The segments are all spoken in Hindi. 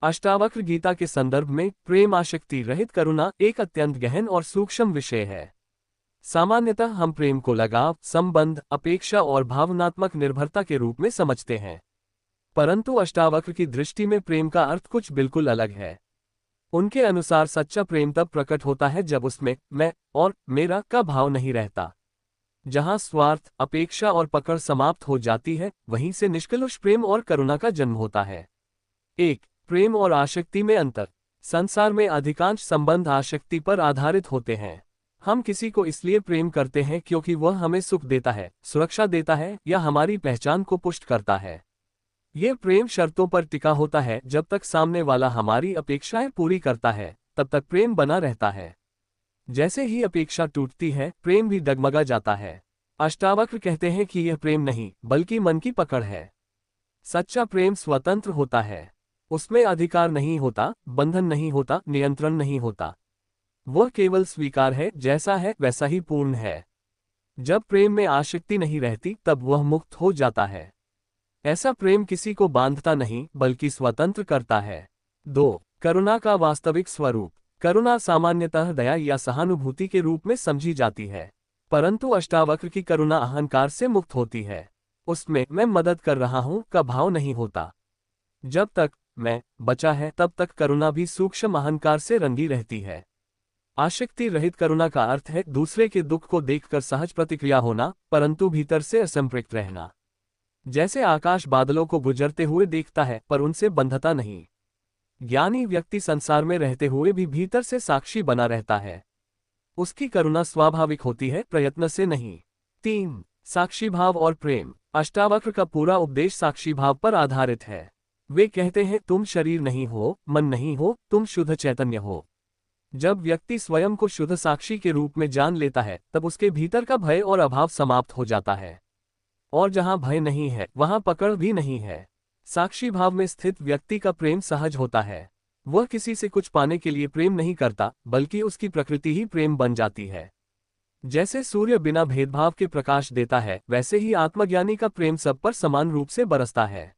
अष्टावक्र गीता के संदर्भ में प्रेम आसक्ति रहित करुणा एक अत्यंत गहन और सूक्ष्म विषय है। सामान्यतः हम प्रेम को लगाव, संबंध, अपेक्षा और भावनात्मक निर्भरता के रूप में समझते हैं, परंतु अष्टावक्र की दृष्टि में प्रेम का अर्थ कुछ बिल्कुल अलग है। उनके अनुसार सच्चा प्रेम तब प्रकट होता है जब उसमें मैं और मेरा का भाव नहीं रहता। जहां स्वार्थ, अपेक्षा और पकड़ समाप्त हो जाती है, वहीं से निष्कलुष प्रेम और करुणा का जन्म होता है। एक, प्रेम और आसक्ति में अंतर। संसार में अधिकांश संबंध आसक्ति पर आधारित होते हैं। हम किसी को इसलिए प्रेम करते हैं क्योंकि वह हमें सुख देता है, सुरक्षा देता है या हमारी पहचान को पुष्ट करता है। यह प्रेम शर्तों पर टिका होता है। जब तक सामने वाला हमारी अपेक्षाएं पूरी करता है, तब तक प्रेम बना रहता है। जैसे ही अपेक्षा टूटती है, प्रेम भी डगमगा जाता है। अष्टावक्र कहते हैं कि यह प्रेम नहीं, बल्कि मन की पकड़ है। सच्चा प्रेम स्वतंत्र होता है। उसमें अधिकार नहीं होता, बंधन नहीं होता, नियंत्रण नहीं होता। वह केवल स्वीकार है, जैसा है वैसा ही पूर्ण है। जब प्रेम में आसक्ति नहीं रहती, तब वह मुक्त हो जाता है। ऐसा प्रेम किसी को बांधता नहीं, बल्कि स्वतंत्र करता है। 2. करुणा का वास्तविक स्वरूप। करुणा सामान्यतः दया या सहानुभूति के रूप में समझी जाती है, परंतु अष्टावक्र की करुणा अहंकार से मुक्त होती है। उसमें मैं मदद कर रहा हूं का भाव नहीं होता। जब तक मैं बचा है, तब तक करुणा भी सूक्ष्म अहंकार से रंगी रहती है। आसक्ति रहित करुणा का अर्थ है दूसरे के दुख को देखकर सहज प्रतिक्रिया होना, परंतु भीतर से असंपृक्त रहना। जैसे आकाश बादलों को गुजरते हुए देखता है, पर उनसे बंधता नहीं। ज्ञानी व्यक्ति संसार में रहते हुए भी भीतर से साक्षी बना रहता है। उसकी करुणा स्वाभाविक होती है, प्रयत्न से नहीं। 3. साक्षी भाव और प्रेम। अष्टावक्र का पूरा उपदेश साक्षी भाव पर आधारित है। वे कहते हैं, तुम शरीर नहीं हो, मन नहीं हो, तुम शुद्ध चैतन्य हो। जब व्यक्ति स्वयं को शुद्ध साक्षी के रूप में जान लेता है, तब उसके भीतर का भय और अभाव समाप्त हो जाता है। और जहां भय नहीं है, वहां पकड़ भी नहीं है। साक्षी भाव में स्थित व्यक्ति का प्रेम सहज होता है। वह किसी से कुछ पाने के लिए प्रेम नहीं करता, बल्कि उसकी प्रकृति ही प्रेम बन जाती है। जैसे सूर्य बिना भेदभाव के प्रकाश देता है, वैसे ही आत्मज्ञानी का प्रेम सब पर समान रूप से बरसता है।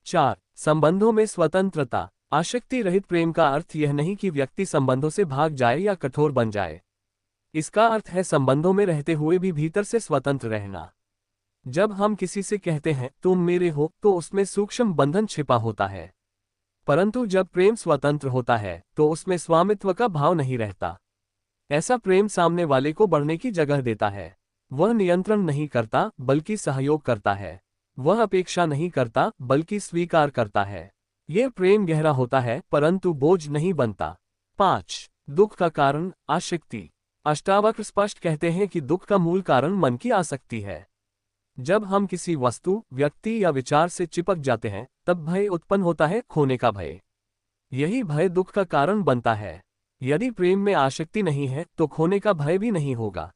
4. संबंधों में स्वतंत्रता। आसक्ति रहित प्रेम का अर्थ यह नहीं कि व्यक्ति संबंधों से भाग जाए या कठोर बन जाए। इसका अर्थ है संबंधों में रहते हुए भी भीतर से स्वतंत्र रहना। जब हम किसी से कहते हैं तुम मेरे हो, तो उसमें सूक्ष्म बंधन छिपा होता है, परंतु जब प्रेम स्वतंत्र होता है, तो उसमें स्वामित्व का भाव नहीं रहता। ऐसा प्रेम सामने वाले को बढ़ने की जगह देता है। वह नियंत्रण नहीं करता, बल्कि सहयोग करता है। वह अपेक्षा नहीं करता, बल्कि स्वीकार करता है। यह प्रेम गहरा होता है, परंतु बोझ नहीं बनता। 5. दुख का कारण आसक्ति। अष्टावक्र स्पष्ट कहते हैं कि दुख का मूल कारण मन की आसक्ति है। जब हम किसी वस्तु, व्यक्ति या विचार से चिपक जाते हैं, तब भय उत्पन्न होता है, खोने का भय। यही भय दुख का कारण बनता है। यदि प्रेम में आसक्ति नहीं है, तो खोने का भय भी नहीं होगा।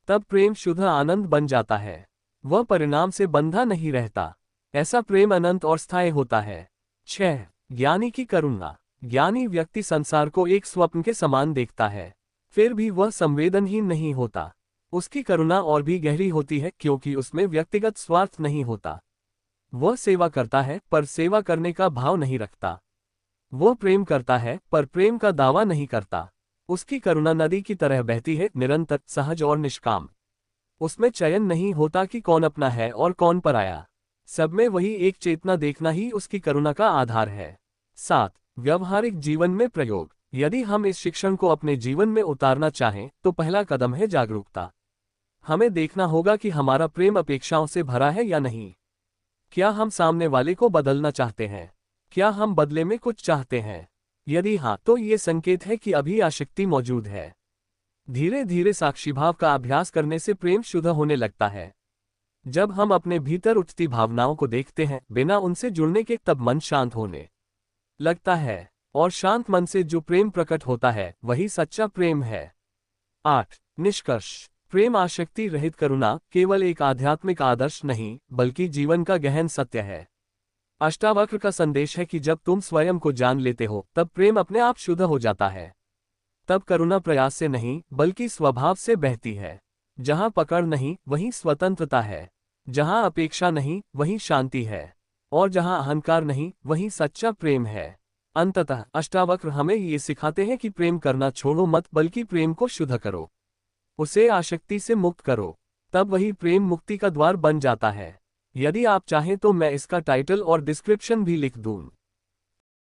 तब प्रेम शुद्ध आनंद बन जाता है। वह परिणाम से बंधा नहीं रहता। ऐसा प्रेम अनंत और स्थायी होता है। 6. ज्ञानी की करुणा। ज्ञानी व्यक्ति संसार को एक स्वप्न के समान देखता है, फिर भी वह संवेदनहीन नहीं होता। उसकी करुणा और भी गहरी होती है, क्योंकि उसमें व्यक्तिगत स्वार्थ नहीं होता। वह सेवा करता है, पर सेवा करने का भाव नहीं रखता। वह प्रेम करता है, पर प्रेम का दावा नहीं करता। उसकी करुणा नदी की तरह बहती है, निरंतर, सहज और निष्काम। उसमें चयन नहीं होता कि कौन अपना है और कौन पराया। सब में वही एक चेतना देखना ही उसकी करुणा का आधार है। 7. व्यवहारिक जीवन में प्रयोग। यदि हम इस शिक्षण को अपने जीवन में उतारना चाहें, तो पहला कदम है जागरूकता। हमें देखना होगा कि हमारा प्रेम अपेक्षाओं से भरा है या नहीं। क्या हम सामने वाले को बदलना चाहते हैं? क्या हम बदले में कुछ चाहते हैं? यदि हाँ, तो ये संकेत है कि अभी आसक्ति मौजूद है। धीरे धीरे साक्षीभाव का अभ्यास करने से प्रेम शुद्ध होने लगता है। जब हम अपने भीतर उठती भावनाओं को देखते हैं, बिना उनसे जुड़ने के, तब मन शांत होने लगता है, और शांत मन से जो प्रेम प्रकट होता है, वही सच्चा प्रेम है। 8. निष्कर्ष। प्रेम आसक्ति रहित करुणा केवल एक आध्यात्मिक आदर्श नहीं, बल्कि जीवन का गहन सत्य है। अष्टावक्र का संदेश है कि जब तुम स्वयं को जान लेते हो, तब प्रेम अपने आप शुद्ध हो जाता है। तब करुणा प्रयास से नहीं, बल्कि स्वभाव से बहती है। जहां पकड़ नहीं, वहीं स्वतंत्रता है। जहां अपेक्षा नहीं, वहीं शांति है। और जहां अहंकार नहीं, वहीं सच्चा प्रेम है। अंततः अष्टावक्र हमें ये सिखाते हैं कि प्रेम करना छोड़ो मत, बल्कि प्रेम को शुद्ध करो, उसे आसक्ति से मुक्त करो, तब वही प्रेम मुक्ति का द्वार बन जाता है। यदि आप चाहें तो मैं इसका टाइटल और डिस्क्रिप्शन भी लिख दूं।